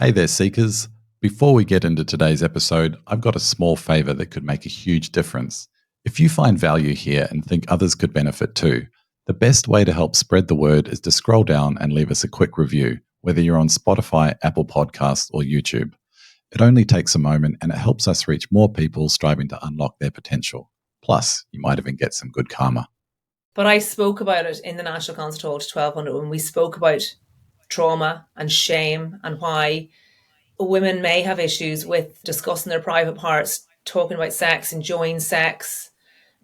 Hey there, Seekers. Before we get into today's episode, I've got a small favor that could make a huge difference. If you find value here and think others could benefit too, the best way to help spread the word is to scroll down and leave us a quick review, whether you're on Spotify, Apple Podcasts, or YouTube. It only takes a moment and it helps us reach more people striving to unlock their potential. Plus, you might even get some good karma. But I spoke about it in the National Consult Hall to 1200 when we spoke about trauma and shame and why women may have issues with discussing their private parts, talking about sex, enjoying sex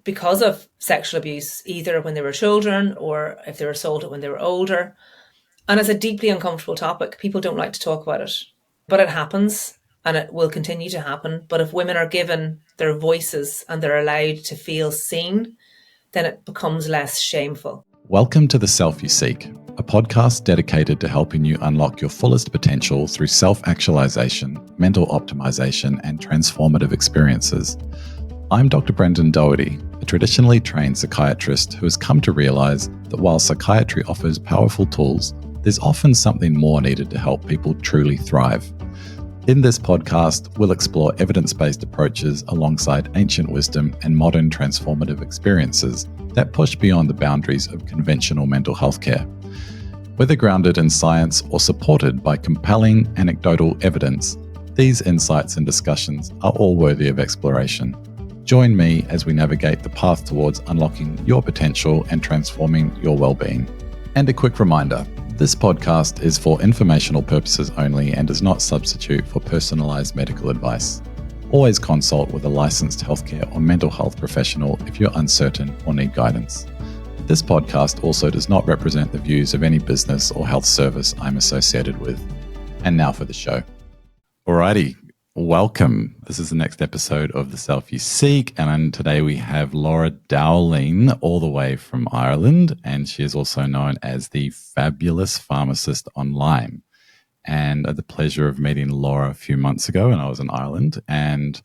because of sexual abuse, either when they were children or if they were assaulted when they were older. And it's a deeply uncomfortable topic. People don't like to talk about it, but it happens and it will continue to happen. But if women are given their voices and they're allowed to feel seen, then it becomes less shameful. Welcome to The Self You Seek, a podcast dedicated to helping you unlock your fullest potential through self-actualization, mental optimization, and transformative experiences. I'm Dr. Brendan Doherty, a traditionally trained psychiatrist who has come to realize that while psychiatry offers powerful tools, there's often something more needed to help people truly thrive. In this podcast, we'll explore evidence-based approaches alongside ancient wisdom and modern transformative experiences that push beyond the boundaries of conventional mental health care. Whether grounded in science or supported by compelling anecdotal evidence, these insights and discussions are all worthy of exploration. Join me as we navigate the path towards unlocking your potential and transforming your well-being. And a quick reminder, this podcast is for informational purposes only and does not substitute for personalized medical advice. Always consult with a licensed healthcare or mental health professional if you're uncertain or need guidance. This podcast also does not represent the views of any business or health service I'm associated with. And now for the show. Alrighty, welcome. This is the next episode of The Self You Seek, and today we have Laura Dowling all the way from Ireland, and she is also known as the Fabulous Pharmacist online. And I had the pleasure of meeting Laura a few months ago when I was in Ireland, and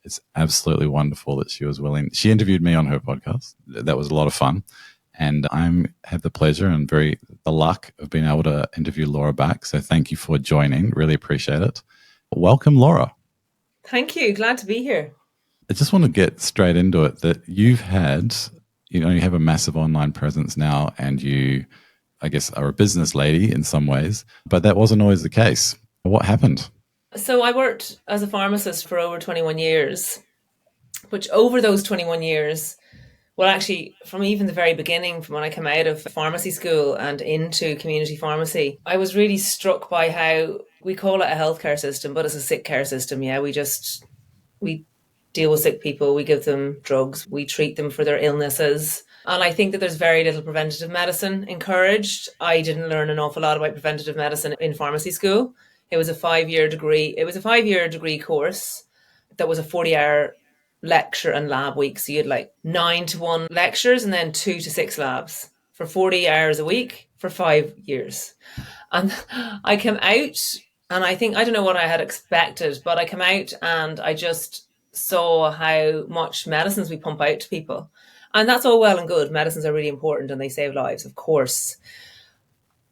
it's absolutely wonderful that she was willing. She interviewed me on her podcast. That was a lot of fun, and I have the pleasure and the luck of being able to interview Laura back. So thank you for joining. Really appreciate it. Welcome, Laura. Thank you. Glad to be here. I just want to get straight into it that you have a massive online presence now, and you, I guess, are a business lady in some ways, but that wasn't always the case. What happened? So I worked as a pharmacist for over 21 years, which over those 21 years, well, actually, from even the very beginning, from when I came out of pharmacy school and into community pharmacy, I was really struck by how we call it a healthcare system, but it's a sick care system. Yeah, we deal with sick people, we give them drugs, we treat them for their illnesses. And I think that there's very little preventative medicine encouraged. I didn't learn an awful lot about preventative medicine in pharmacy school. It was a 5-year degree. It was a 5-year degree course that was a 40-hour lecture and lab week. So you had 9-to-1 lectures and then 2 to 6 labs for 40 hours a week for 5 years. And I came out, and I don't know what I had expected, but I came out and I just saw how much medicines we pump out to people. And that's all well and good. Medicines are really important and they save lives, of course.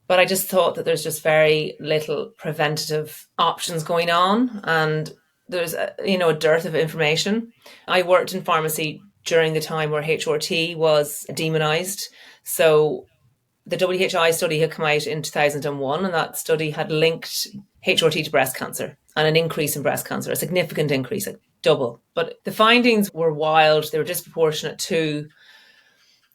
But I just thought that there's just very little preventative options going on. And there's a dearth of information. I worked in pharmacy during the time where HRT was demonized. So the WHI study had come out in 2001, and that study had linked HRT to breast cancer and an increase in breast cancer, a significant increase, double. But the findings were wild. They were disproportionate to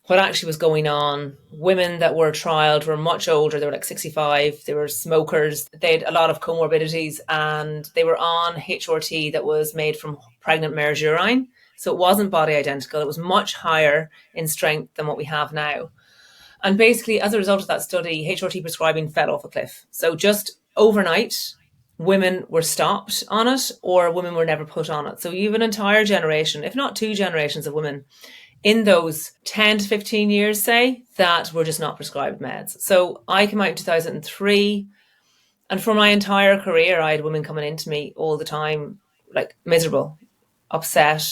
what actually was going on. Women that were trialed were much older. They were 65. They were smokers. They had a lot of comorbidities, and they were on HRT that was made from pregnant mare's urine. So it wasn't body identical. It was much higher in strength than what we have now. And basically, as a result of that study, HRT prescribing fell off a cliff. So just overnight, women were stopped on it, or women were never put on it. So you have an entire generation, if not 2 generations of women in those 10 to 15 years, say, that were just not prescribed meds. So I came out in 2003, and for my entire career, I had women coming into me all the time, miserable, upset,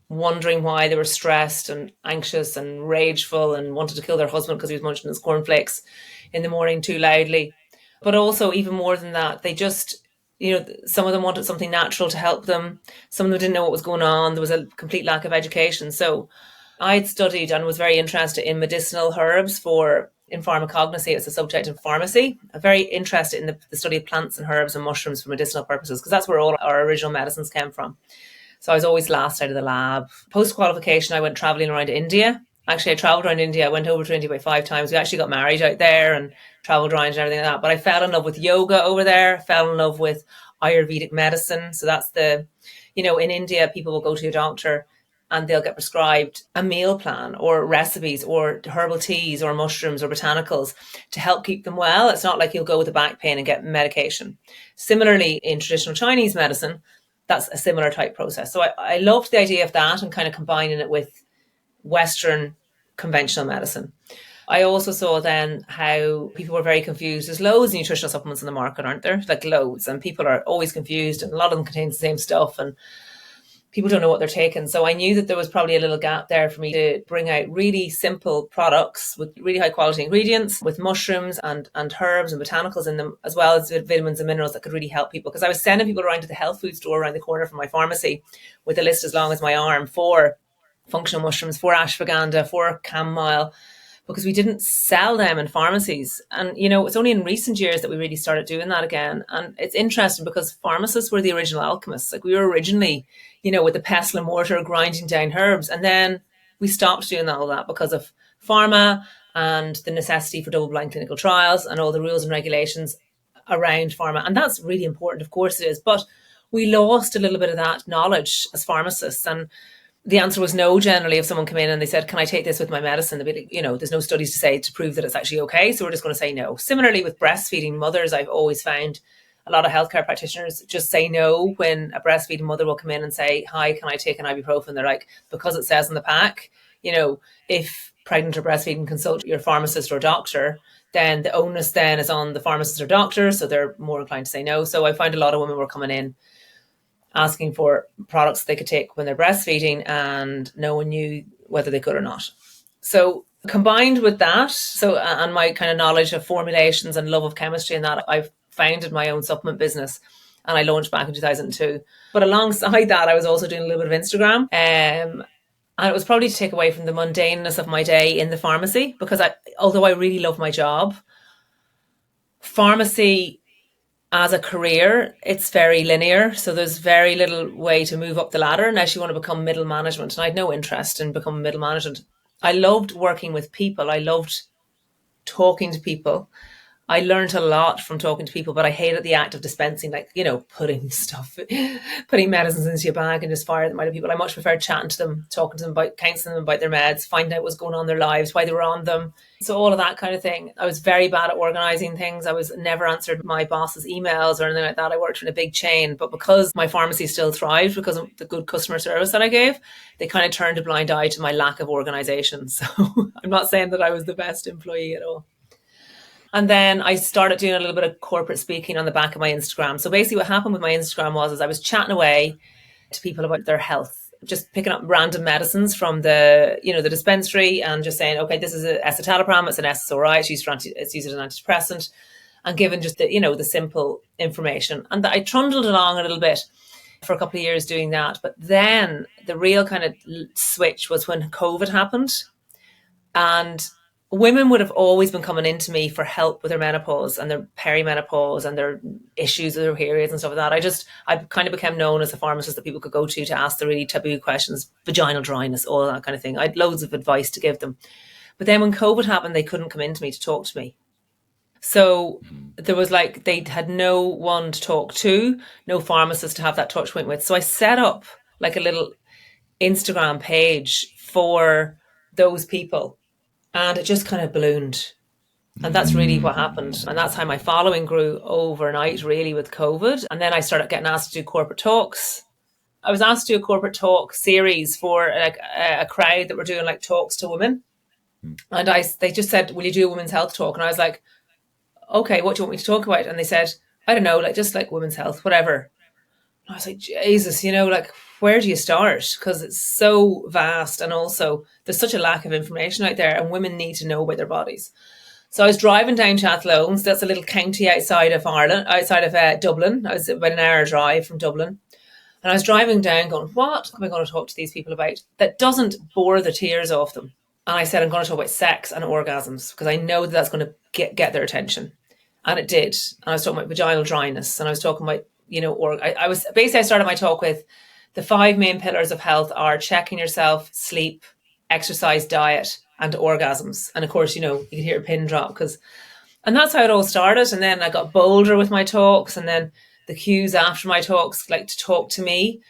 wondering why they were stressed and anxious and rageful and wanted to kill their husband because he was munching his cornflakes in the morning too loudly. But also, even more than that, they just some of them wanted something natural to help them. Some of them didn't know what was going on. There was a complete lack of education. So I'd studied and was very interested in medicinal herbs in pharmacognosy. It's a subject in pharmacy. I'm very interested in the study of plants and herbs and mushrooms for medicinal purposes, because that's where all our original medicines came from. So I was always last out of the lab. Post-qualification, I went traveling around India. Actually, I traveled around India. I went over to India about 5 times. We actually got married out there and traveled around and everything like that. But I fell in love with yoga over there, fell in love with Ayurvedic medicine. So that's in India, people will go to a doctor and they'll get prescribed a meal plan or recipes or herbal teas or mushrooms or botanicals to help keep them well. It's not like you'll go with a back pain and get medication. Similarly, in traditional Chinese medicine, that's a similar type process. So I loved the idea of that and kind of combining it with Western conventional medicine. I also saw then how people were very confused. There's loads of nutritional supplements in the market, aren't there? Like loads. And people are always confused, and a lot of them contain the same stuff, and people don't know what they're taking. So I knew that there was probably a little gap there for me to bring out really simple products with really high quality ingredients, with mushrooms and herbs and botanicals in them, as well as vitamins and minerals that could really help people. Because I was sending people around to the health food store around the corner from my pharmacy with a list as long as my arm for functional mushrooms, for ashwagandha, for chamomile, because we didn't sell them in pharmacies. And, it's only in recent years that we really started doing that again. And it's interesting because pharmacists were the original alchemists. Like we were originally, with the pestle and mortar grinding down herbs. And then we stopped doing all that because of pharma and the necessity for double-blind clinical trials and all the rules and regulations around pharma. And that's really important, of course it is. But we lost a little bit of that knowledge as pharmacists. And the answer was no, generally, if someone came in and they said, can I take this with my medicine? They'd be like, there's no studies to say to prove that it's actually okay. So we're just going to say no. Similarly with breastfeeding mothers, I've always found a lot of healthcare practitioners just say no when a breastfeeding mother will come in and say, hi, can I take an ibuprofen? They're like, because it says in the pack, if pregnant or breastfeeding, consult your pharmacist or doctor, then the onus then is on the pharmacist or doctor. So they're more inclined to say no. So I find a lot of women were coming in asking for products they could take when they're breastfeeding, and no one knew whether they could or not. So combined with that, and my kind of knowledge of formulations and love of chemistry and that, I've founded my own supplement business, and I launched back in 2002. But alongside that, I was also doing a little bit of Instagram. And it was probably to take away from the mundaneness of my day in the pharmacy, because although I really love my job, pharmacy as a career, it's very linear. So there's very little way to move up the ladder unless you want to become middle management. And I had no interest in becoming middle management. I loved working with people. I loved talking to people. I learned a lot from talking to people, but I hated the act of dispensing, putting medicines into your bag and just firing them out of people. I much preferred chatting to them, talking to them about, counselling them about their meds, finding out what's going on in their lives, why they were on them. So all of that kind of thing. I was very bad at organising things. I was never answered my boss's emails or anything like that. I worked in a big chain, but because my pharmacy still thrived because of the good customer service that I gave, they kind of turned a blind eye to my lack of organisation. So I'm not saying that I was the best employee at all. And then I started doing a little bit of corporate speaking on the back of my Instagram. So basically what happened with my Instagram was I was chatting away to people about their health, just picking up random medicines from the dispensary and just saying, okay, this is a escitalopram, it's an SSRI, it's used as an antidepressant, and giving just the simple information. And I trundled along a little bit for a couple of years doing that. But then the real kind of switch was when COVID happened. And women would have always been coming into me for help with their menopause and their perimenopause and their issues with their periods and stuff like that. I kind of became known as a pharmacist that people could go to ask the really taboo questions, vaginal dryness, all that kind of thing. I had loads of advice to give them. But then when COVID happened, they couldn't come into me to talk to me. So there was they had no one to talk to, no pharmacist to have that touch point with. So I set up a little Instagram page for those people. And it just kind of ballooned. And that's really what happened. And that's how my following grew overnight, really, with COVID. And then I started getting asked to do corporate talks. I was asked to do a corporate talk series for a crowd that were doing talks to women. And they just said, will you do a women's health talk? And I was like, okay, what do you want me to talk about? And they said, I don't know, just women's health, whatever. And I was like, Jesus, where do you start? Because it's so vast, and also there's such a lack of information out there, and women need to know about their bodies. So I was driving down Chathlone, so that's a little county outside of Ireland, outside of Dublin. I was about an hour drive from Dublin. And I was driving down going, what am I going to talk to these people about that doesn't bore the tears off them? And I said, I'm going to talk about sex and orgasms because I know that's going to get their attention. And it did. And I was talking about vaginal dryness. And I was talking about, I started my talk with the 5 main pillars of health are checking yourself, sleep, exercise, diet, and orgasms. And of course, you can hear a pin drop and that's how it all started. And then I got bolder with my talks, and then the cues after my talks, like to talk to me,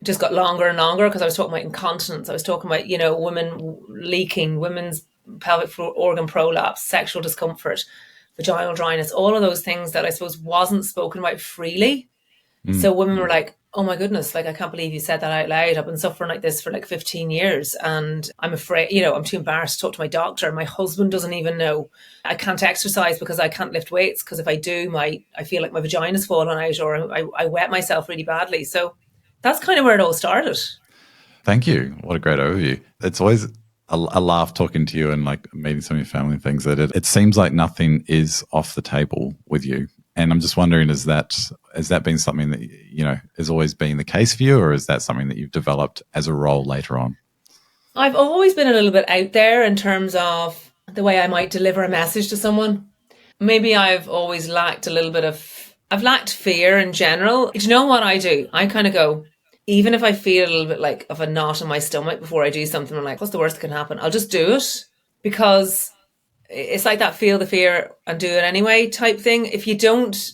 just got longer and longer because I was talking about incontinence. I was talking about, women leaking, women's pelvic floor organ prolapse, sexual discomfort, vaginal dryness, all of those things that I suppose wasn't spoken about freely. So women were like, oh my goodness, like, I can't believe you said that out loud. I've been suffering like this for like 15 years and I'm afraid, I'm too embarrassed to talk to my doctor. My husband doesn't even know. I can't exercise because I can't lift weights because if I do, I feel like my vagina's fallen out or I wet myself really badly. So that's kind of where it all started. Thank you. What a great overview. It's always a laugh talking to you and like meeting some of your family and things that it seems like nothing is off the table with you. And I'm just wondering, has that been something that, has always been the case for you, or is that something that you've developed as a role later on? I've always been a little bit out there in terms of the way I might deliver a message to someone. Maybe I've always lacked I've lacked fear in general. Do you know what I do? I kind of go, even if I feel a little bit like of a knot in my stomach before I do something, I'm like, what's the worst that can happen? I'll just do it, because it's like that feel the fear and do it anyway type thing. If you don't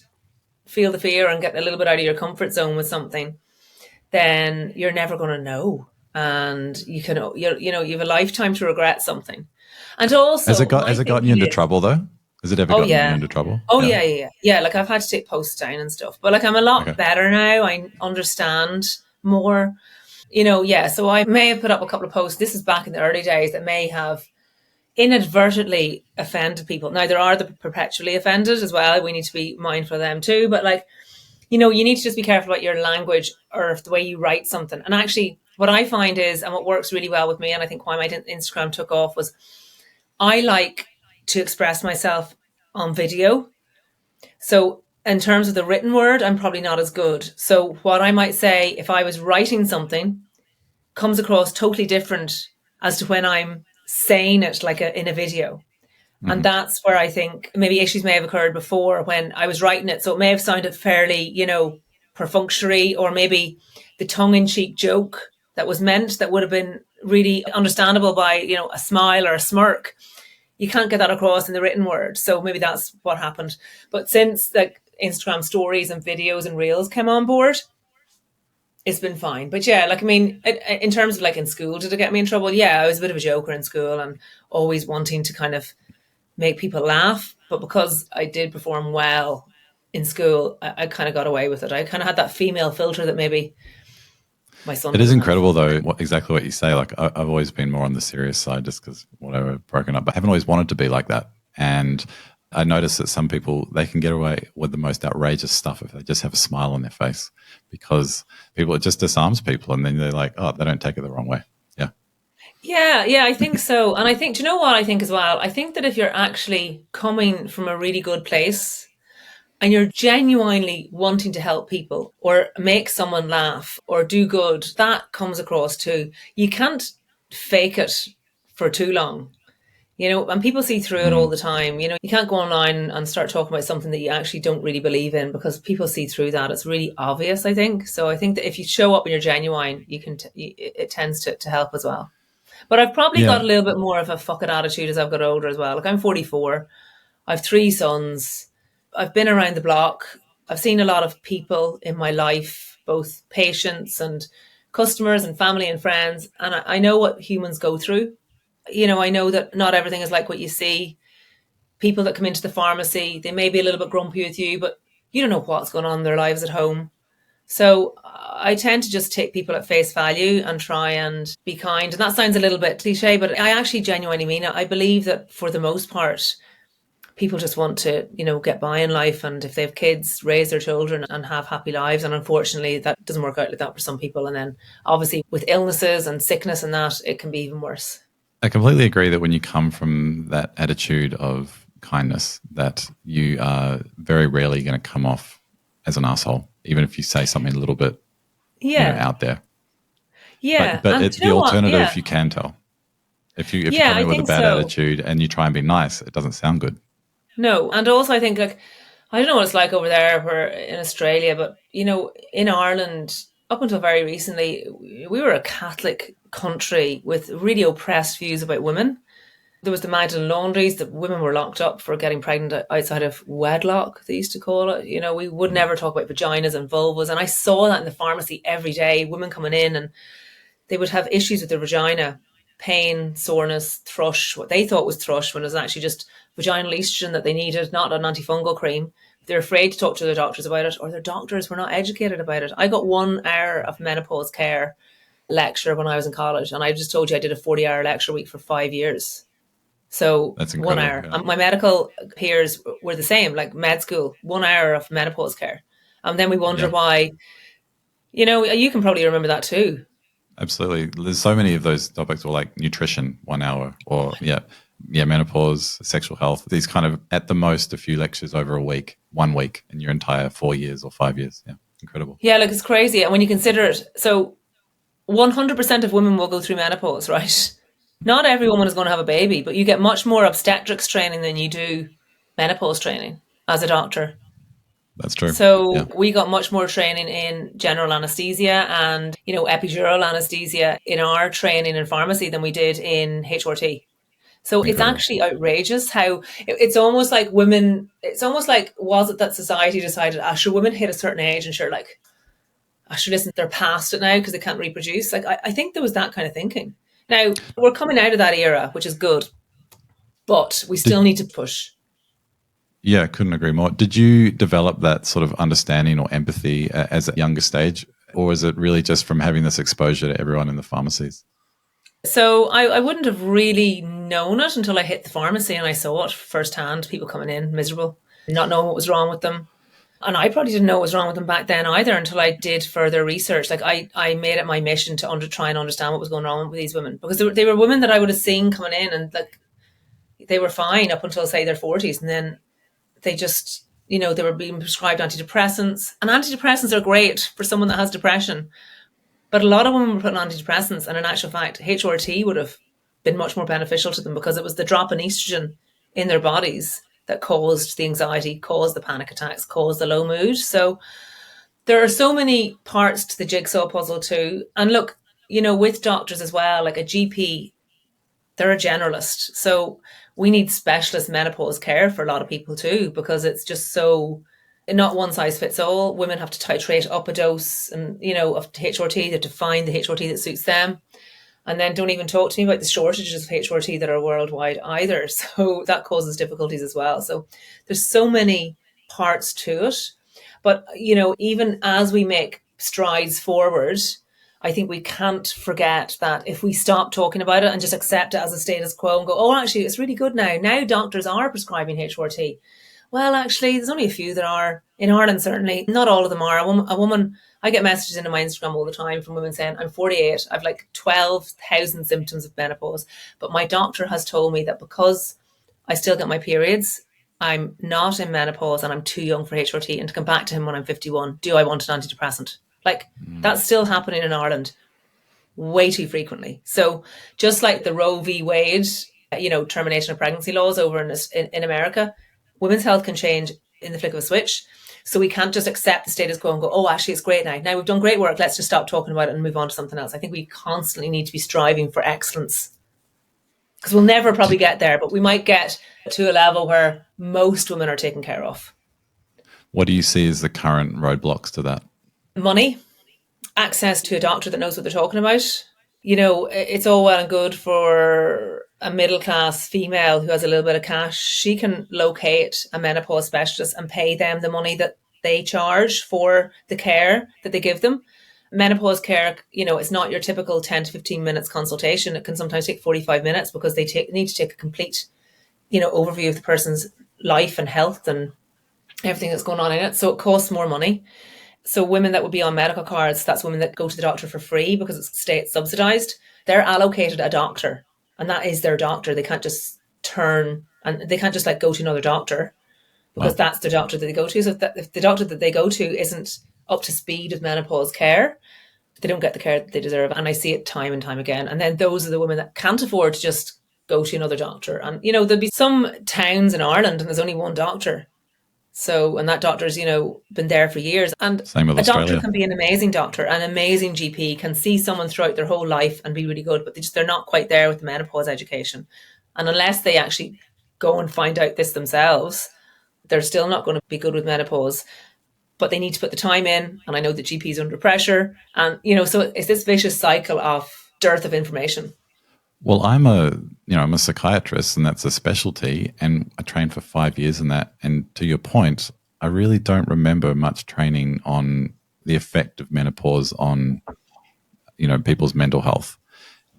feel the fear and get a little bit out of your comfort zone with something, then you're never going to know. And you have a lifetime to regret something. And also, has it gotten you into trouble though? Has it ever gotten you into trouble? Oh yeah. Like I've had to take posts down and stuff, but like I'm a lot better now. I understand more, so I may have put up a couple of posts. This is back in the early days that may have inadvertently offended people. Now there are the perpetually offended as well. We need to be mindful of them too. But like, you need to just be careful about your language or the way you write something. And actually what I find is, and what works really well with me, and I think why my Instagram took off, was I like to express myself on video. So in terms of the written word, I'm probably not as good. So what I might say, if I was writing something, comes across totally different as to when I'm saying it like in a video. Mm-hmm. And that's where I think maybe issues may have occurred before when I was writing it. So it may have sounded fairly, perfunctory, or maybe the tongue-in-cheek joke that was meant that would have been really understandable by, a smile or a smirk. You can't get that across in the written word. So maybe that's what happened. But since like Instagram stories and videos and reels came on board, it's been fine. But yeah, like, I mean, in terms of like in school, did it get me in trouble? Yeah, I was a bit of a joker in school and always wanting to kind of make people laugh. But because I did perform well in school, I kind of got away with it. I kind of had that female filter that maybe my son. It is incredible though, exactly what you say. Like I've always been more on the serious side just because whatever, broken up, but I haven't always wanted to be like that. And I notice that some people, they can get away with the most outrageous stuff if they just have a smile on their face, because it just disarms people, and then they're like, oh, they don't take it the wrong way. Yeah, I think so. And I think, do you know what I think as well? I think that if you're actually coming from a really good place and you're genuinely wanting to help people or make someone laugh or do good, that comes across too. You can't fake it for too long. And people see through it all the time. You can't go online and start talking about something that you actually don't really believe in, because people see through that. It's really obvious, I think. So I think that if you show up and you're genuine, it tends to help as well. But I've probably got a little bit more of a fuck it attitude as I've got older as well. Like I'm 44. I have 3 sons. I've been around the block. I've seen a lot of people in my life, both patients and customers and family and friends. And I know what humans go through. I know that not everything is like what you see. People that come into the pharmacy, they may be a little bit grumpy with you, but you don't know what's going on in their lives at home. So I tend to just take people at face value and try and be kind. And that sounds a little bit cliche, but I actually genuinely mean it. I believe that for the most part, people just want to, get by in life. And if they have kids, raise their children and have happy lives. And unfortunately, that doesn't work out like that for some people. And then obviously with illnesses and sickness and that, it can be even worse. I completely agree that when you come from that attitude of kindness, that you are very rarely going to come off as an asshole, even if you say something a little bit, Yeah. out there. Yeah. But And it's do you the know what? Yeah. alternative you can tell. If you Yeah, come I in with a think bad so. attitude and you try and be nice, it doesn't sound good. No. And also I think like, I don't know what it's like over there where in Australia, but in Ireland, up until very recently, we were a Catholic country with really oppressed views about women. There was the Magdalen laundries that women were locked up for getting pregnant outside of wedlock, they used to call it. We would never talk about vaginas and vulvas. And I saw that in the pharmacy every day, women coming in and they would have issues with their vagina, pain, soreness, thrush, what they thought was thrush when it was actually just vaginal estrogen that they needed, not an antifungal cream. They're afraid to talk to their doctors about it, or their doctors were not educated about it. I got 1 hour of menopause care lecture when I was in college, and I just told you I did a 40-hour lecture week for 5 years. So That's one incredible. hour. Yeah. And my medical peers were the same, like med school, 1 hour of menopause care. And then we wonder Yeah. why, you can probably remember that too. Absolutely. There's so many of those topics, or like nutrition, 1 hour, or menopause, sexual health. These kind of at the most a few lectures over a week, 1 week in your entire 4 years or 5 years. Yeah, incredible. Yeah, like it's crazy. And when you consider it, so 100% of women will go through menopause, right? Not every woman is going to have a baby, but you get much more obstetrics training than you do menopause training as a doctor. That's true. So Yeah, we got much more training in general anesthesia and, epidural anesthesia in our training in pharmacy than we did in HRT. So it's incredible. actually outrageous how it's almost like women, it's almost like, was it that society decided, should women hit a certain age and sure, like, should listen, they're past it now because they can't reproduce. Like, I think there was that kind of thinking. Now, we're coming out of that era, which is good, but we still need to push. Yeah, couldn't agree more. Did you develop that sort of understanding or empathy as a younger stage, or is it really just from having this exposure to everyone in the pharmacies? So I wouldn't have really known it until I hit the pharmacy and I saw it firsthand, people coming in miserable, not knowing what was wrong with them. And I probably didn't know what was wrong with them back then either until I did further research. Like I made it my mission to try and understand what was going on with these women, because they were women that I would have seen coming in and like they were fine up until say their 40s, and then they just they were being prescribed antidepressants, and antidepressants are great for someone that has depression, but a lot of women were put on antidepressants, and in actual fact HRT would have been much more beneficial to them because it was the drop in estrogen in their bodies that caused the anxiety, caused the panic attacks, caused the low mood. So there are so many parts to the jigsaw puzzle too. And look, with doctors as well, like a GP, they're a generalist. So we need specialist menopause care for a lot of people too, because it's just so not one size fits all. Women have to titrate up a dose and, of HRT. They have to find the HRT that suits them. And then don't even talk to me about the shortages of HRT that are worldwide either. So that causes difficulties as well. So there's so many parts to it. But, even as we make strides forward, I think we can't forget that if we stop talking about it and just accept it as a status quo and go, oh, actually, it's really good now. Now doctors are prescribing HRT. Well, actually, there's only a few that are. In Ireland, certainly. Not all of them are. A woman, I get messages into my Instagram all the time from women saying, I'm 48, I've like 12,000 symptoms of menopause, but my doctor has told me that because I still get my periods, I'm not in menopause and I'm too young for HRT, and to come back to him when I'm 51, do I want an antidepressant? Like, that's still happening in Ireland way too frequently. So just like the Roe v. Wade, termination of pregnancy laws over in America, women's health can change in the flick of a switch. So we can't just accept the status quo and go, oh, actually, it's great now. Now we've done great work. Let's just stop talking about it and move on to something else. I think we constantly need to be striving for excellence, because we'll never probably get there, but we might get to a level where most women are taken care of. What do you see as the current roadblocks to that? Money, access to a doctor that knows what they're talking about. It's all well and good for a middle class female who has a little bit of cash. She can locate a menopause specialist and pay them the money that they charge for the care that they give them. Menopause care, it's not your typical 10 to 15 minutes consultation. It can sometimes take 45 minutes because they need to take a complete, overview of the person's life and health and everything that's going on in it. So it costs more money. So women that would be on medical cards, that's women that go to the doctor for free because it's state subsidized. They're allocated a doctor and that is their doctor. They can't just turn, and they can't just like go to another doctor, because that's the doctor that they go to. So if the doctor that they go to isn't up to speed with menopause care, they don't get the care that they deserve. And I see it time and time again. And then those are the women that can't afford to just go to another doctor. And, you know, there'll be some towns in Ireland and there's only one doctor. So, and that doctor's, you know, been there for years. And same with Australia. Australia. Doctor can be an amazing doctor, an amazing GP, can see someone throughout their whole life and be really good, but they're not quite there with the menopause education. And unless they actually go and find out this themselves, they're still not going to be good with menopause. But they need to put the time in. And I know the GP is under pressure. And, you know, so it's this vicious cycle of dearth of information. Well, I'm a psychiatrist, and that's a specialty, and I trained for 5 years in that. And to your point, I really don't remember much training on the effect of menopause on, you know, people's mental health.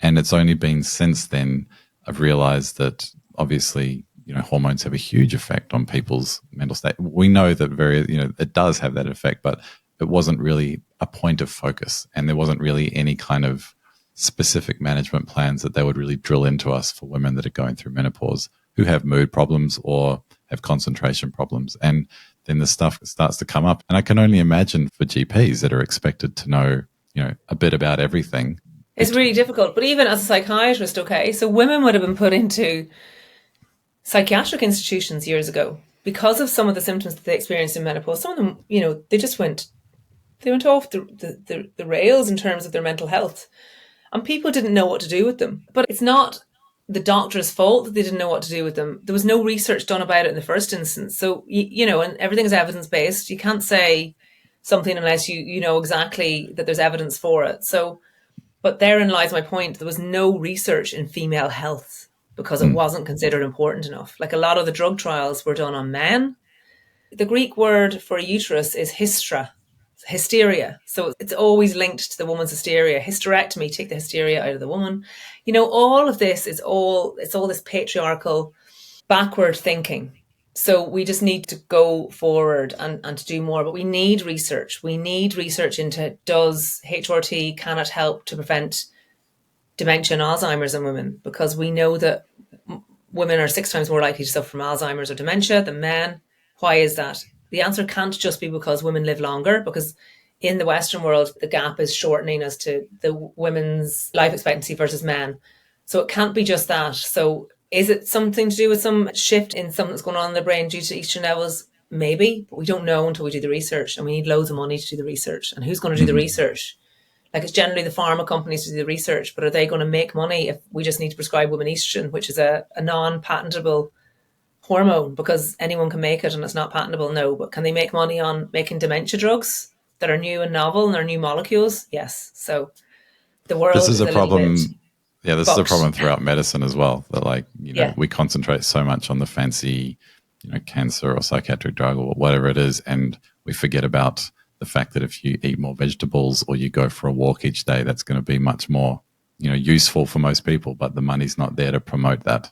And it's only been since then I've realized that obviously, you know, hormones have a huge effect on people's mental state. We know that it does have that effect, but it wasn't really a point of focus, and there wasn't really any kind of specific management plans that they would really drill into us for women that are going through menopause who have mood problems or have concentration problems. And then the stuff starts to come up. And I can only imagine for GPs that are expected to know, you know, a bit about everything. It's really difficult. But even as a psychiatrist, okay, so women would have been put into psychiatric institutions years ago because of some of the symptoms that they experienced in menopause. Some of them, you know, they went off the rails in terms of their mental health. And people didn't know what to do with them. But it's not the doctor's fault that they didn't know what to do with them. There was no research done about it in the first instance. So, you know, and everything is evidence-based. You can't say something unless you know exactly that there's evidence for it. So, but therein lies my point. There was no research in female health because it wasn't considered important enough. Like a lot of the drug trials were done on men. The Greek word for uterus is hysteria. So it's always linked to the woman's hysteria. Hysterectomy, take the hysteria out of the woman. You know, all of this it's all this patriarchal backward thinking. So we just need to go forward and to do more. But we need research. We need research into, does HRT, can it help to prevent dementia and Alzheimer's in women? Because we know that women are 6 times more likely to suffer from Alzheimer's or dementia than men. Why is that? The answer can't just be because women live longer, because in the Western world, the gap is shortening as to the women's life expectancy versus men. So it can't be just that. So is it something to do with some shift in something that's going on in the brain due to estrogen levels? Maybe, but we don't know until we do the research, and we need loads of money to do the research. And who's going to do the research? Like, it's generally the pharma companies to do the research, but are they going to make money if we just need to prescribe women estrogen, which is a non-patentable hormone, because anyone can make it and it's not patentable? No. But can they make money on making dementia drugs that are new and novel and are new molecules? Yes. So the world is a problem. This is a problem throughout medicine as well, that, like, you know, we concentrate so much on the fancy, you know, cancer or psychiatric drug or whatever it is, and we forget about the fact that if you eat more vegetables or you go for a walk each day, that's going to be much more, you know, useful for most people, but the money's not there to promote that.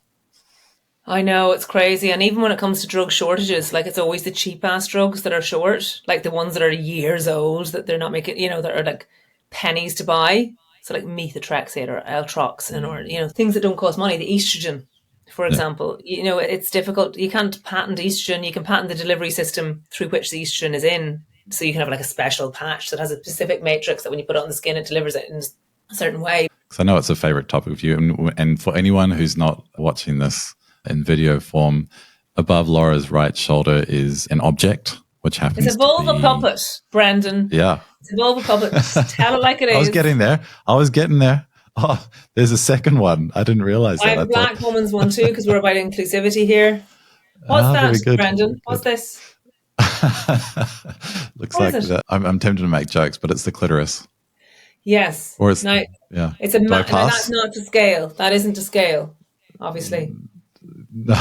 I know, it's crazy. And even when it comes to drug shortages, like, it's always the cheap ass drugs that are short, like the ones that are years old that they're not making, you know, that are like pennies to buy. So like methotrexate or L-troxin, or, you know, things that don't cost money. The estrogen, for example, you know, it's difficult. You can't patent estrogen. You can patent the delivery system through which the estrogen is in. So you can have like a special patch that has a specific matrix that when you put it on the skin, it delivers it in a certain way. Because I know it's a favorite topic of you. And for anyone who's not watching this in video form, above Laura's right shoulder is an object, which happens to be... It's a vulva puppet, Brendan. Yeah. It's a vulva puppet. Tell it like it is. I was getting there. Oh, there's a second one. I didn't realize that. I have a black woman's one too, because we're about inclusivity here. What's that, Brendan? What's this? Looks like that. I'm tempted to make jokes, but it's the clitoris. Yes. Or it's, it's a no, that's not to scale. That isn't to scale, obviously. No.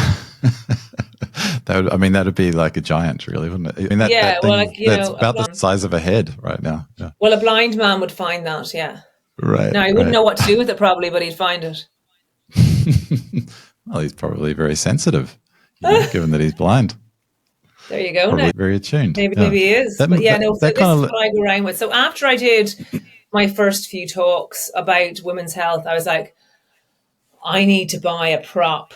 That'd be like a giant, really, wouldn't it? I mean, that's about the size of a head right now. Yeah. Well, a blind man would find that, yeah. Right. Now, he wouldn't know what to do with it probably, but he'd find it. Well, he's probably very sensitive, given that he's blind. There you go. Probably very attuned. Maybe he is. But this is what I go around with. So after I did my first few talks about women's health, I was like, I need to buy a prop.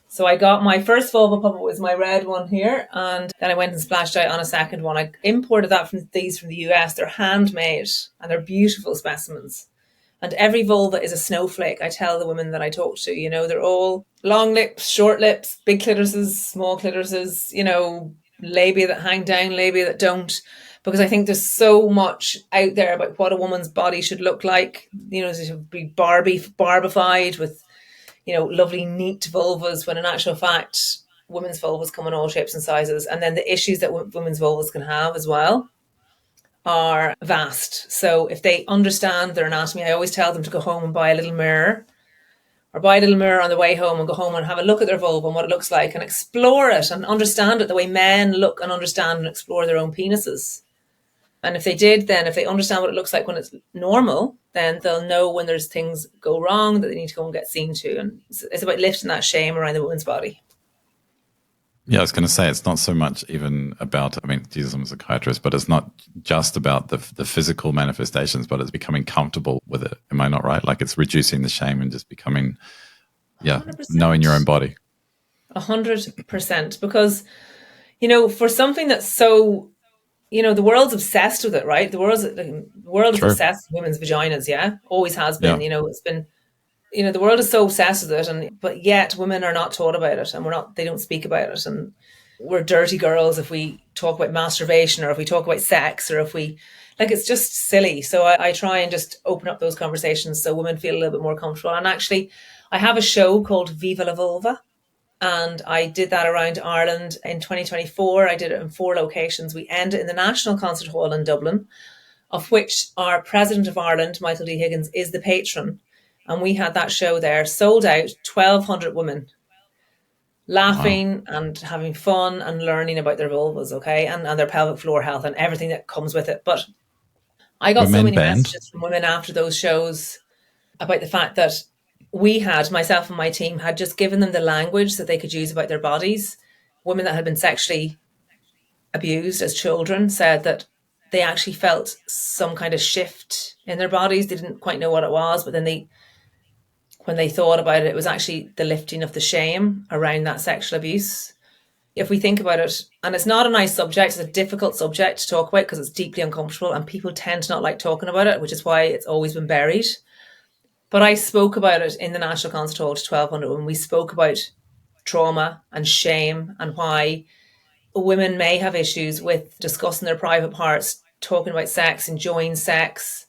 So I got my first vulva puppet was my red one here, and then I went and splashed out on a second one. I imported that from the US. They're handmade and they're beautiful specimens. And every vulva is a snowflake. I tell the women that I talk to, they're all long lips, short lips, big clitorises, small clitorises, labia that hang down, labia that don't. Because I think there's so much out there about what a woman's body should look like. It should be barbified with lovely neat vulvas, when in actual fact, women's vulvas come in all shapes and sizes. And then the issues that women's vulvas can have as well are vast. So if they understand their anatomy, I always tell them to go home and buy a little mirror, or buy a little mirror on the way home and go home and have a look at their vulva and what it looks like and explore it and understand it the way men look and understand and explore their own penises. And if they understand what it looks like when it's normal, then they'll know when there's things go wrong that they need to go and get seen to. And it's about lifting that shame around the woman's body. Yeah, I was going to say, it's not so much even about, Jesus, I'm a psychiatrist, but it's not just about the physical manifestations, but it's becoming comfortable with it. Am I not right? Like, it's reducing the shame and just becoming, 100%. Knowing your own body. 100%. Because, for something that's so, the world's obsessed with it, right? The world is obsessed with women's vaginas, yeah? Always has been, it's been, the world is so obsessed with it, but yet women are not taught about it, and they don't speak about it. And we're dirty girls if we talk about masturbation, or if we talk about sex, or if we, it's just silly. So I try and just open up those conversations so women feel a little bit more comfortable. And actually, I have a show called Viva la Vulva. And I did that around Ireland in 2024. I did it in 4 locations. We ended in the National Concert Hall in Dublin, of which our President of Ireland, Michael D. Higgins, is the patron. And we had that show there, sold out, 1,200 women, laughing and having fun and learning about their vulvas, okay, and their pelvic floor health and everything that comes with it. But I got so many messages from women after those shows about the fact that myself and my team had just given them the language that they could use about their bodies. Women that had been sexually abused as children said that they actually felt some kind of shift in their bodies. They didn't quite know what it was, but then when they thought about it, it was actually the lifting of the shame around that sexual abuse. If we think about it, and it's not a nice subject, it's a difficult subject to talk about because it's deeply uncomfortable and people tend to not like talking about it, which is why it's always been buried. But I spoke about it in the National Concert Hall to 1,200 when we spoke about trauma and shame and why women may have issues with discussing their private parts, talking about sex, enjoying sex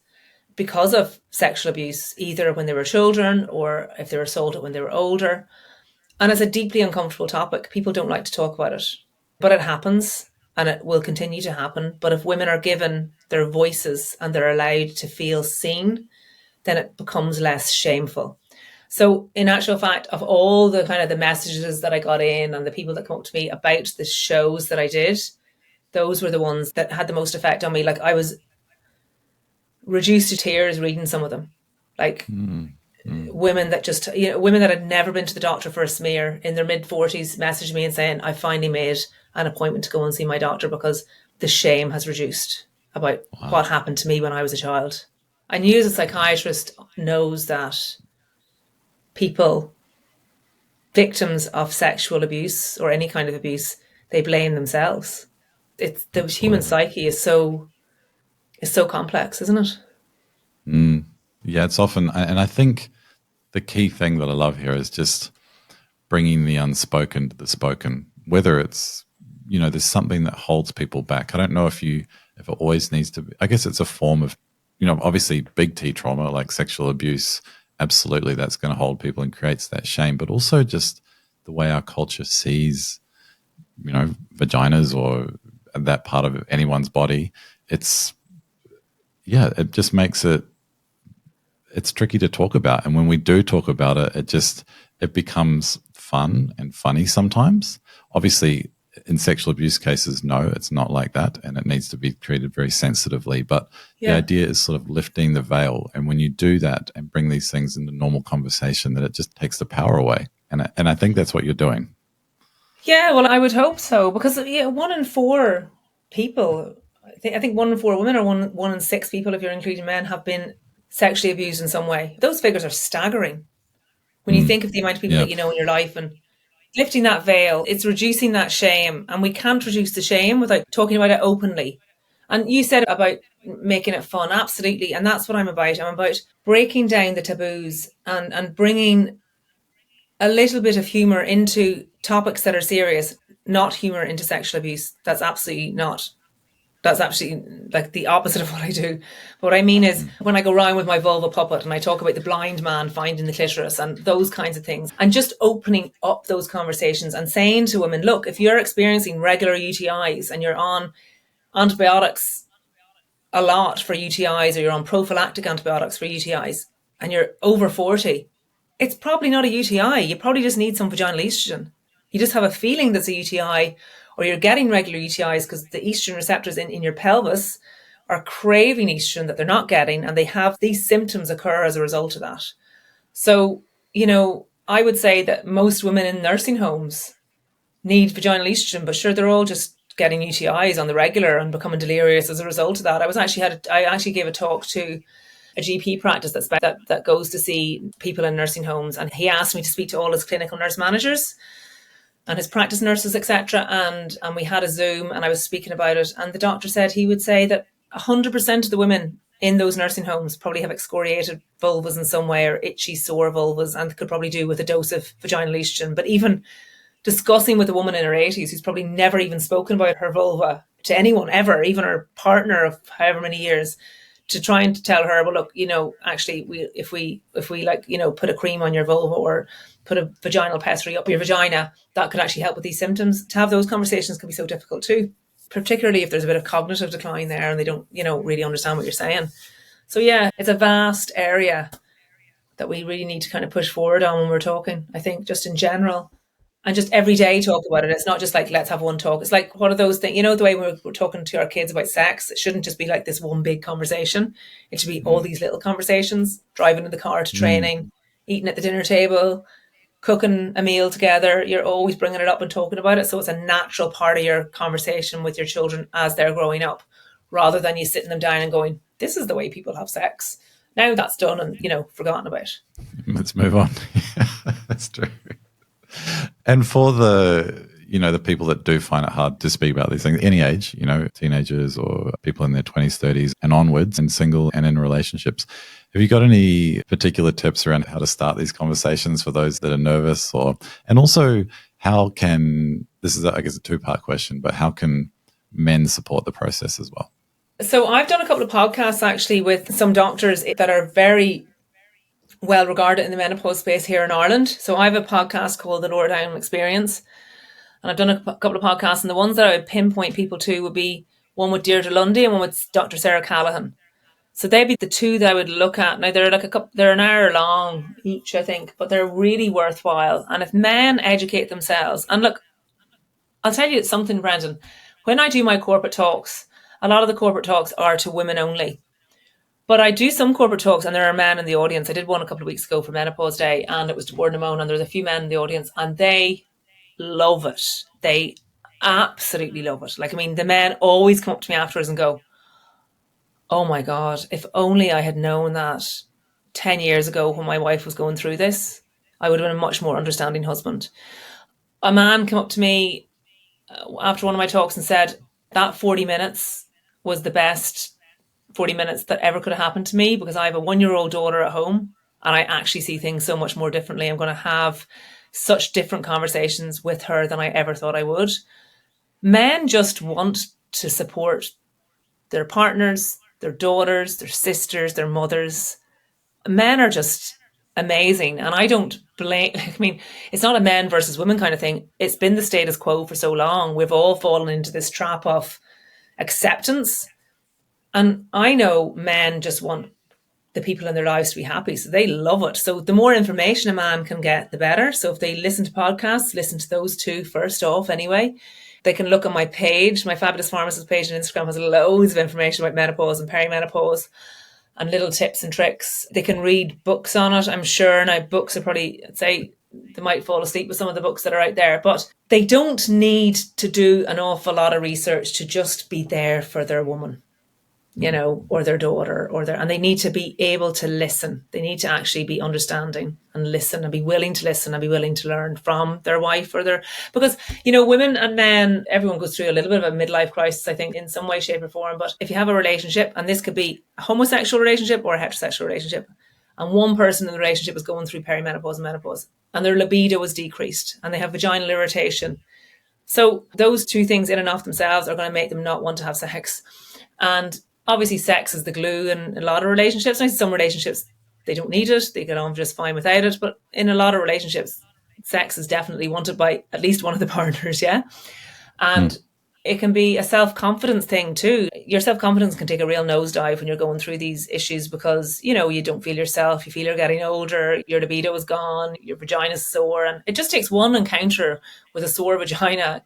because of sexual abuse, either when they were children or if they were assaulted when they were older. And it's a deeply uncomfortable topic. People don't like to talk about it, but it happens and it will continue to happen. But if women are given their voices and they're allowed to feel seen, then it becomes less shameful. So in actual fact, of all the kind of the messages that I got in and the people that come up to me about the shows that I did, those were the ones that had the most effect on me. Like, I was reduced to tears reading some of them. Like women that women that had never been to the doctor for a smear in their mid-40s messaged me and saying, I finally made an appointment to go and see my doctor because the shame has reduced about what happened to me when I was a child. And you as a psychiatrist knows that people, victims of sexual abuse or any kind of abuse, they blame themselves. It's the human psyche is so complex, isn't it? Yeah, it's often, and I think the key thing that I love here is just bringing the unspoken to the spoken, whether it's, there's something that holds people back. I don't know if it always needs to be, I guess it's a form of, obviously big T trauma like sexual abuse, absolutely that's going to hold people and creates that shame, but also just the way our culture sees, vaginas or that part of anyone's body. It just makes it's tricky to talk about. And when we do talk about it, it becomes fun and funny sometimes. Obviously, in sexual abuse cases, no, it's not like that, and it needs to be treated very sensitively. But the idea is sort of lifting the veil. And when you do that and bring these things into normal conversation, that it just takes the power away. And I think that's what you're doing. Yeah, well, I would hope so, because 1 in 4 people, I think 1 in 4 women or 1 in 6 people, if you're including men, have been sexually abused in some way. Those figures are staggering. When you think of the amount of people that you know in your life, and lifting that veil, it's reducing that shame. And we can't reduce the shame without talking about it openly. And you said about making it fun. Absolutely. And that's what I'm about. I'm about breaking down the taboos and bringing a little bit of humor into topics that are serious, not humor into sexual abuse. That's absolutely like the opposite of what I do. But what I mean is when I go around with my vulva puppet and I talk about the blind man finding the clitoris and those kinds of things, and just opening up those conversations and saying to women, look, if you're experiencing regular UTIs and you're on antibiotics a lot for UTIs, or you're on prophylactic antibiotics for UTIs and you're over 40, it's probably not a UTI. You probably just need some vaginal estrogen. You just have a feeling that's a UTI, or you're getting regular UTIs because the estrogen receptors in your pelvis are craving estrogen that they're not getting, and they have these symptoms occur as a result of that. So, I would say that most women in nursing homes need vaginal estrogen, but sure, they're all just getting UTIs on the regular and becoming delirious as a result of that. I actually gave a talk to a GP practice that goes to see people in nursing homes, and he asked me to speak to all his clinical nurse managers and his practice nurses, etc. And we had a Zoom, and I was speaking about it, and the doctor said he would say that 100% of the women in those nursing homes probably have excoriated vulvas in some way, or itchy, sore vulvas, and could probably do with a dose of vaginal estrogen. But even discussing with a woman in her 80s who's probably never even spoken about her vulva to anyone ever, even her partner of however many years, to try and tell her, well, look, actually, if we put a cream on your vulva or put a vaginal pessary up your vagina, that could actually help with these symptoms. To have those conversations can be so difficult too, particularly if there's a bit of cognitive decline there and they don't, really understand what you're saying. So yeah, it's a vast area that we really need to kind of push forward on when we're talking, I think, just in general. And just every day talk about it. It's not just like, let's have one talk. It's like, what are those things? The way we're talking to our kids about sex, it shouldn't just be like this one big conversation. It should be all these little conversations, driving in the car to training, eating at the dinner table, cooking a meal together. You're always bringing it up and talking about it. So it's a natural part of your conversation with your children as they're growing up, rather than you sitting them down and going, this is the way people have sex. Now that's done and, forgotten about. Let's move on. That's true. And for the people that do find it hard to speak about these things, any age, teenagers or people in their 20s, 30s and onwards, and single and in relationships, have you got any particular tips around how to start these conversations for those that are nervous? And also, how can, this is, I guess, a two-part question, but how can men support the process as well? So I've done a couple of podcasts actually with some doctors that are very well regarded in the menopause space here in Ireland. So I have a podcast called The Laura Dowling Experience, and I've done a couple of podcasts, and the ones that I would pinpoint people to would be one with Deirdre Lundy and one with Dr. Sarah Callahan. So they'd be the two that I would look at. Now they're an hour long each, I think, but they're really worthwhile. And if men educate themselves, and look, I'll tell you something, Brendan, when I do my corporate talks, a lot of the corporate talks are to women only. But I do some corporate talks and there are men in the audience. I did one a couple of weeks ago for Menopause Day, and it was to Gordon Amon, and there's a few men in the audience and they love it. They absolutely love it. The men always come up to me afterwards and go, oh my God, if only I had known that 10 years ago when my wife was going through this, I would have been a much more understanding husband. A man came up to me after one of my talks and said that 40 minutes was the best 40 minutes that ever could have happened to me, because I have a 1-year-old daughter at home and I actually see things so much more differently. I'm going to have such different conversations with her than I ever thought I would. Men just want to support their partners, their daughters, their sisters, their mothers. Men are just amazing. And I don't blame, it's not a men versus women kind of thing. It's been the status quo for so long. We've all fallen into this trap of acceptance. And I know men just want the people in their lives to be happy. So they love it. So the more information a man can get, the better. So if they listen to podcasts, listen to those two first off anyway. They can look at my page. My Fabulous Pharmacist page on Instagram has loads of information about menopause and perimenopause and little tips and tricks. They can read books on it, I'm sure. Now, books are probably, I'd say, they might fall asleep with some of the books that are out there, but they don't need to do an awful lot of research to just be there for their woman. or their daughter, and they need to be able to listen. They need to actually be understanding and listen and be willing to listen and be willing to learn from their wife because, women and men, everyone goes through a little bit of a midlife crisis, I think, in some way, shape or form. But if you have a relationship, and this could be a homosexual relationship or a heterosexual relationship, and one person in the relationship is going through perimenopause and menopause, and their libido is decreased and they have vaginal irritation. So those two things in and of themselves are going to make them not want to have sex. And obviously sex is the glue in a lot of relationships. And in some relationships, they don't need it. They get on just fine without it. But in a lot of relationships, sex is definitely wanted by at least one of the partners, yeah? And it can be a self-confidence thing too. Your self-confidence can take a real nosedive when you're going through these issues because, you don't feel yourself, you feel you're getting older, your libido is gone, your vagina's sore. And it just takes one encounter with a sore vagina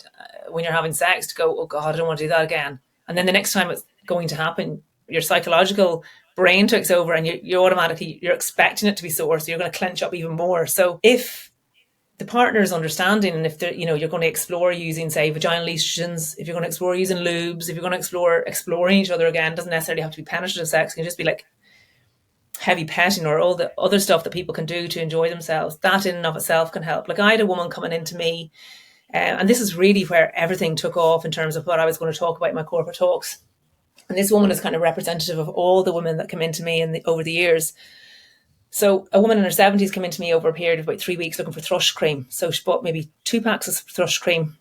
when you're having sex to go, oh God, I don't want to do that again. And then the next time it's going to happen, your psychological brain takes over and you're expecting it to be sore. So you're going to clench up even more. So if the partner is understanding, and if you're going to explore using, say, vaginal estrogens, if you're going to explore using lubes, if you're going to explore exploring each other again, it doesn't necessarily have to be penetrative sex. It can just be like heavy petting or all the other stuff that people can do to enjoy themselves. That in and of itself can help. Like I had a woman coming into me, and this is really where everything took off in terms of what I was going to talk about in my corporate talks. And this woman is kind of representative of all the women that come into me over the years. So a woman in her 70s came into me over a period of about 3 weeks looking for thrush cream. So she bought maybe 2 packs of thrush cream,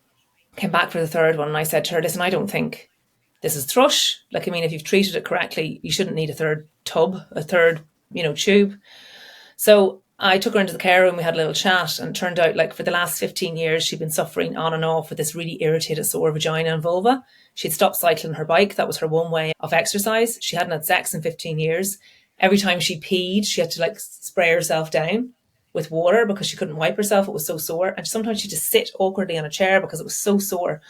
came back for the third one. And I said to her, listen, I don't think this is thrush. If you've treated it correctly, you shouldn't need a third tub, a third, tube. So I took her into the care room. We had a little chat, and it turned out for the last 15 years, she'd been suffering on and off with this really irritated sore vagina and vulva. She'd stopped cycling her bike. That was her one way of exercise. She hadn't had sex in 15 years. Every time she peed, she had to spray herself down with water because she couldn't wipe herself. It was so sore. And sometimes she'd just sit awkwardly on a chair because it was so sore.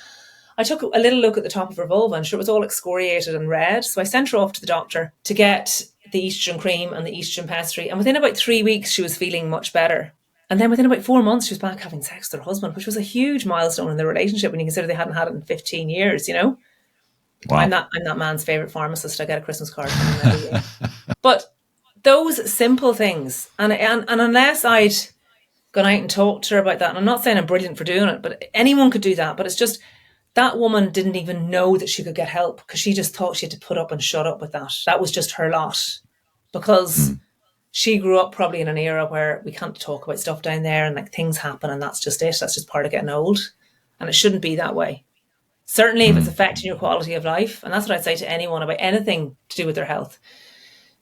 I took a little look at the top of her vulva and sure, it was all excoriated and red. So I sent her off to the doctor to get the estrogen cream and the estrogen pessary. And within about 3 weeks, she was feeling much better. And then within about 4 months, she was back having sex with her husband, which was a huge milestone in their relationship when you consider they hadn't had it in 15 years, Wow. I'm that man's favourite pharmacist. I get a Christmas card from him every year. But those simple things, and unless I'd gone out and talked to her about that, and I'm not saying I'm brilliant for doing it, but anyone could do that. But it's just that woman didn't even know that she could get help because she just thought she had to put up and shut up with that. That was just her lot because she grew up probably in an era where we can't talk about stuff down there and things happen and that's just it. That's just part of getting old. And it shouldn't be that way. Certainly if it's affecting your quality of life, and that's what I'd say to anyone about anything to do with their health.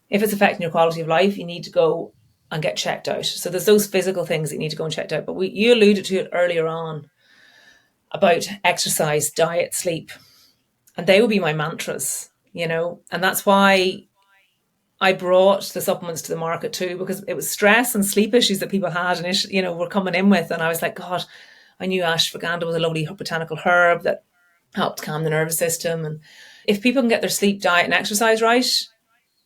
If it's affecting your quality of life, you need to go and get checked out. So there's those physical things that you need to go and check out. But you alluded to it earlier on about exercise, diet, sleep. And they would be my mantras, and that's why I brought the supplements to the market too, because it was stress and sleep issues that people had and, were coming in with. And I was like, God, I knew ashwagandha was a lovely botanical herb that helped calm the nervous system. And if people can get their sleep, diet and exercise right,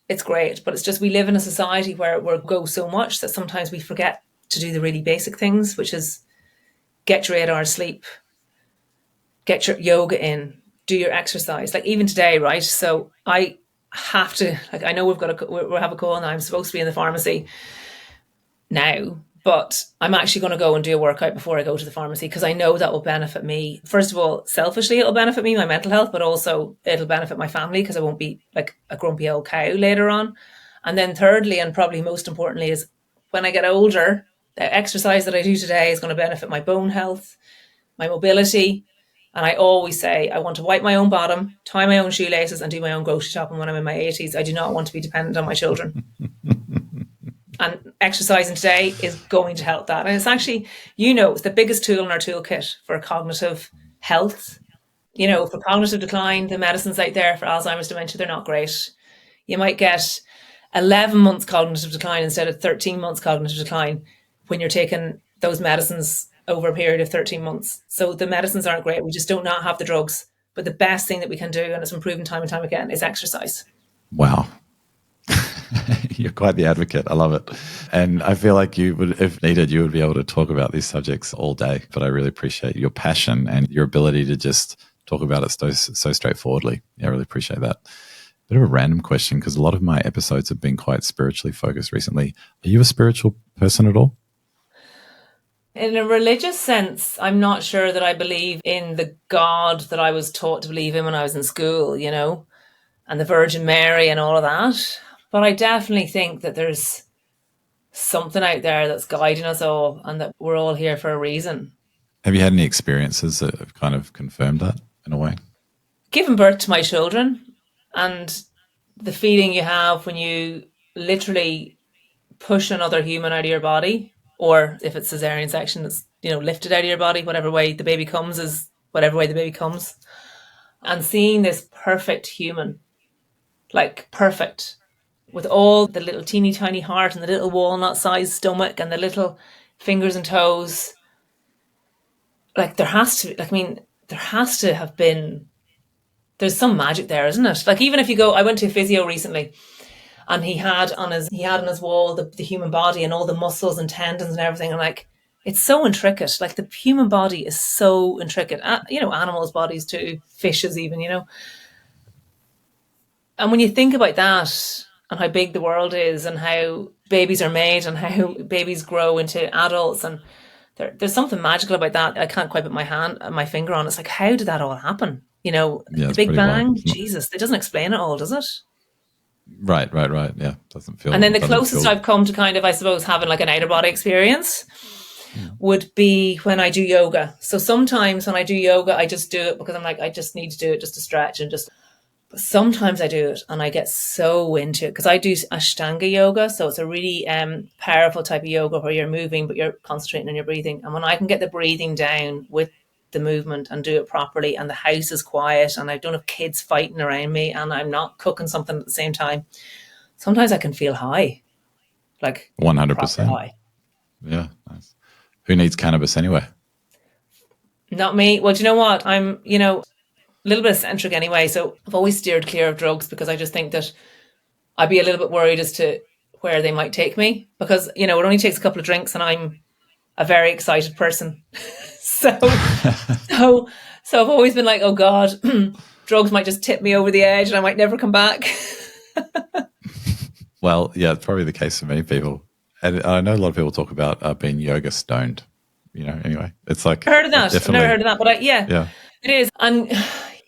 it's great. But it's just we live in a society where we go so much that sometimes we forget to do the really basic things, which is get your 8 hours sleep, get your yoga in, do your exercise. Even today, right? So I have to, I know we'll have a call now. I'm supposed to be in the pharmacy now, but I'm actually going to go and do a workout before I go to the pharmacy because I know that will benefit me. First of all, selfishly, it'll benefit me, my mental health, but also it'll benefit my family because I won't be like a grumpy old cow later on. And then thirdly, and probably most importantly, is when I get older, the exercise that I do today is going to benefit my bone health, my mobility. And I always say I want to wipe my own bottom, tie my own shoelaces and do my own grocery shopping when I'm in my 80s. I do not want to be dependent on my children. And exercising today is going to help that. And it's actually, it's the biggest tool in our toolkit for cognitive health. For cognitive decline, the medicines out there for Alzheimer's dementia, they're not great. You might get 11 months cognitive decline instead of 13 months cognitive decline when you're taking those medicines over a period of 13 months. So the medicines aren't great. We just do not have the drugs. But the best thing that we can do, and it's been proven time and time again, is exercise. Wow. You're quite the advocate. I love it. And I feel like you would, if needed, you would be able to talk about these subjects all day. But I really appreciate your passion and your ability to just talk about it so straightforwardly. Yeah, I really appreciate that. Bit of a random question, because a lot of my episodes have been quite spiritually focused recently. Are you a spiritual person at all? In a religious sense, I'm not sure that I believe in the God that I was taught to believe in when I was in school, you know, and the Virgin Mary and all of that. But I definitely think that there's something out there that's guiding us all and that we're all here for a reason. Have you had any experiences that have kind of confirmed that in a way? Giving birth to my children and the feeling you have when you literally push another human out of your body, or if it's cesarean section, it's, you know, lifted out of your body, whatever way the baby comes is whatever way the baby comes. And seeing this perfect human, like perfect, with all the little teeny tiny heart and the little walnut sized stomach and the little fingers and toes. Like there has to, like, I mean, there has to have been, there's some magic there, isn't it? Like even if you go, I went to a physio recently and he had on his wall the human body and all the muscles and tendons and everything. And like, it's so intricate. Like the human body is so intricate. You know, animals' bodies too, fishes even, you know. And when you think about that and how big the world is and how babies are made and how babies grow into adults, and there's something magical about that. I can't quite put my finger on. It's like, how did that all happen? You know, Yeah, the Big Bang, Jesus, it doesn't explain it all, does it? Right. Yeah, doesn't feel. And then the closest I've come to kind of, I suppose, having like an outer body experience would be when I do yoga. So sometimes when I do yoga, I just do it because I'm like, I just need to do it just to stretch and just. But sometimes I do it and I get so into it because I do Ashtanga yoga. So it's a really powerful type of yoga where you're moving, but you're concentrating on your breathing. And when I can get the breathing down with the movement and do it properly, and the house is quiet and I don't have kids fighting around me and I'm not cooking something at the same time, sometimes I can feel high, like 100% high. Yeah, nice. Who needs cannabis anyway? Not me. Well, do you know what? I'm, you know, a little bit eccentric anyway, so I've always steered clear of drugs because I just think that I'd be a little bit worried as to where they might take me, because, you know, it only takes a couple of drinks and I'm a very excited person. So I've always been like, oh God, drugs might just tip me over the edge and I might never come back. Well, yeah, it's probably the case for many people. And I know a lot of people talk about being yoga stoned, you know, anyway. It's like, I heard of that. I've never heard of that, but yeah, it is. And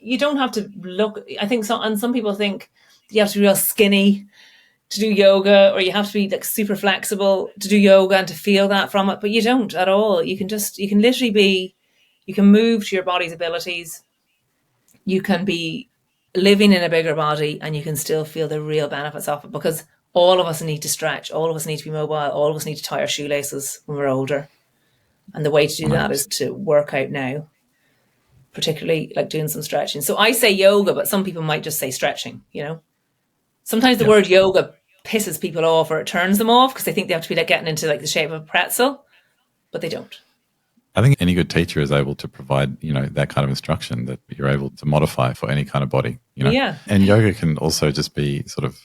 you don't have to look, I think so, and some people think you have to be real skinny to do yoga, or you have to be like super flexible to do yoga and to feel that from it, but you don't at all. You can literally be, you can move to your body's abilities. You can be living in a bigger body and you can still feel the real benefits of it, because all of us need to stretch, all of us need to be mobile, all of us need to tie our shoelaces when we're older. And the way to do that is to work out now, particularly like doing some stretching. So I say yoga, but some people might just say stretching, you know. Sometimes the word yoga pisses people off, or it turns them off because they think they have to be like getting into like the shape of a pretzel, but they don't. I think any good teacher is able to provide, you know, that kind of instruction that you're able to modify for any kind of body, you know. Yeah. And yoga can also just be sort of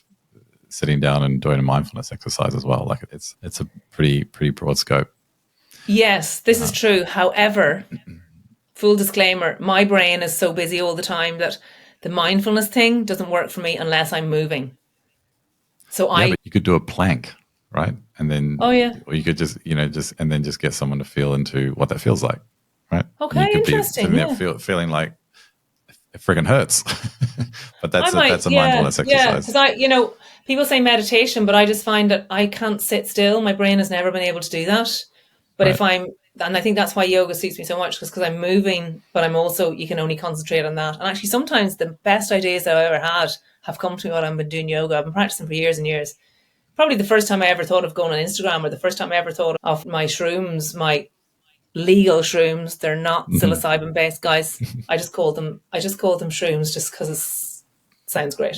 sitting down and doing a mindfulness exercise as well. Like it's a pretty broad scope. Yes, this is true. However, full disclaimer, my brain is so busy all the time that the mindfulness thing doesn't work for me unless I'm moving. So but you could do a plank, right? And then, or you could just, you know, and then just get someone to feel into what that feels like, right? Okay, you could interesting. Be sitting there feeling like it friggin' hurts, but that's a mindfulness exercise. Yeah, because you know, people say meditation, but I just find that I can't sit still. My brain has never been able to do that. But if and I think that's why yoga suits me so much, because I'm moving, but I'm also, you can only concentrate on that. And actually sometimes the best ideas that I've ever had have come to me while I've been doing yoga. I've been practicing for years and years. Probably the first time I ever thought of going on Instagram, or the first time I ever thought of my shrooms, my legal shrooms. They're not psilocybin based, guys. I just call them shrooms just because it sounds great.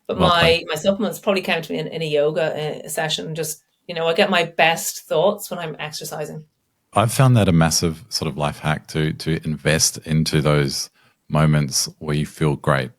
But my supplements probably came to me in a yoga session. Just, you know, I get my best thoughts when I'm exercising. I've found that a massive sort of life hack to invest into those moments where you feel great,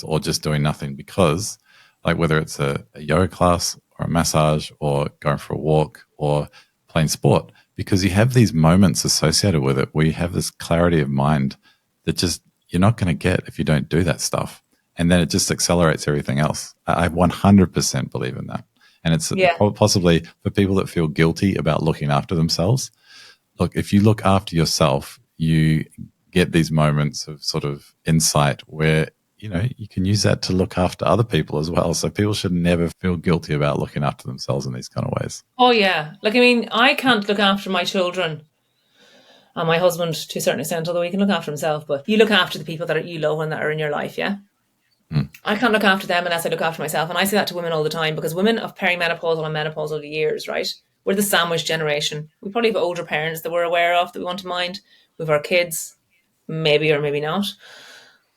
or just doing nothing, because like whether it's a yoga class or a massage or going for a walk or playing sport, because you have these moments associated with it where you have this clarity of mind that just you're not going to get if you don't do that stuff. And then it just accelerates everything else. I 100% believe in that. And it's possibly for people that feel guilty about looking after themselves. Look, if you look after yourself, you get these moments of sort of insight where, you know, you can use that to look after other people as well. So people should never feel guilty about looking after themselves in these kind of ways. Oh, yeah. Like, I mean, I can't look after my children and my husband to a certain extent, although he can look after himself. But you look after the people that you love and that are in your life, yeah? I can't look after them unless I look after myself. And I say that to women all the time, because women of perimenopausal and menopausal years, right? We're the sandwich generation. We probably have older parents that we're aware of that we want to mind. We have our kids, maybe or maybe not.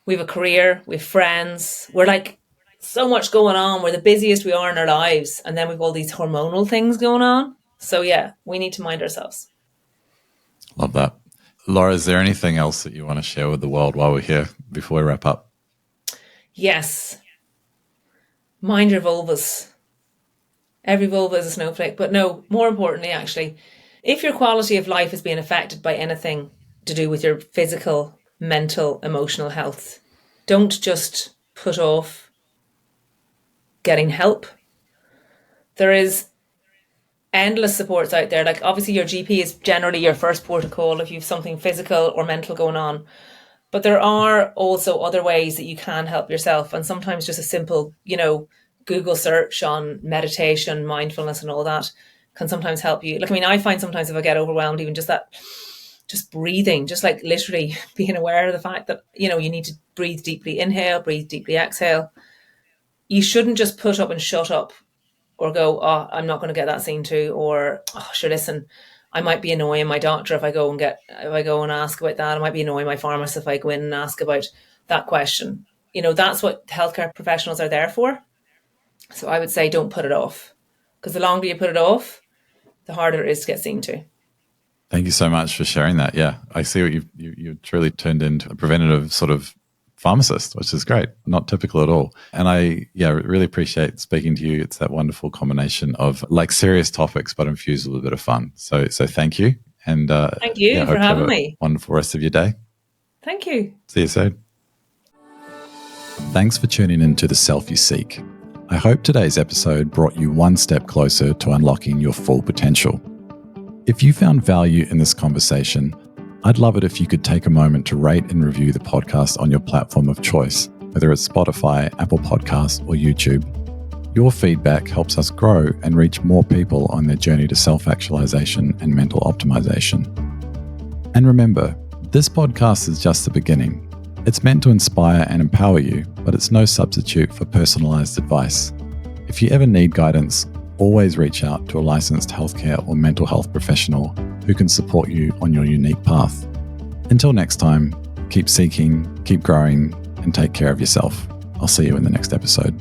We have a career, we have friends. We're like so much going on. We're the busiest we are in our lives. And then we've all these hormonal things going on. So yeah, we need to mind ourselves. Love that. Laura, is there anything else that you want to share with the world while we're here before we wrap up? Yes. Mind your vulvas. Every vulva is a snowflake. But no, more importantly, actually, if your quality of life is being affected by anything to do with your physical, mental, emotional health, don't just put off getting help. There is endless supports out there. Like, obviously your GP is generally your first port of call if you have something physical or mental going on. But there are also other ways that you can help yourself. And sometimes just a simple, you know, Google search on meditation, mindfulness and all that can sometimes help you. Like, I mean, I find sometimes if I get overwhelmed, even just breathing, just like literally being aware of the fact that, you know, you need to breathe deeply, inhale, breathe deeply, exhale. You shouldn't just put up and shut up or go, oh, I'm not going to get that seen to, or, oh, sure, listen, I might be annoying my doctor if I go and ask about that. I might be annoying my pharmacist if I go in and ask about that question. You know, that's what healthcare professionals are there for. So I would say don't put it off, because the longer you put it off, the harder it is to get seen to. Thank you so much for sharing that. Yeah, I see what you've truly turned into a preventative sort of pharmacist, which is great. Not typical at all. And I really appreciate speaking to you. It's that wonderful combination of like serious topics but infused with a bit of fun. So thank you. And thank you for having me. Wonderful rest of your day. Thank you. See you soon. Thanks for tuning in to The Self You Seek. I hope today's episode brought you one step closer to unlocking your full potential. If you found value in this conversation, I'd love it if you could take a moment to rate and review the podcast on your platform of choice, whether it's Spotify, Apple Podcasts, or YouTube. Your feedback helps us grow and reach more people on their journey to self-actualization and mental optimization. And remember, this podcast is just the beginning. It's meant to inspire and empower you, but it's no substitute for personalized advice. If you ever need guidance, always reach out to a licensed healthcare or mental health professional who can support you on your unique path. Until next time, keep seeking, keep growing, and take care of yourself. I'll see you in the next episode.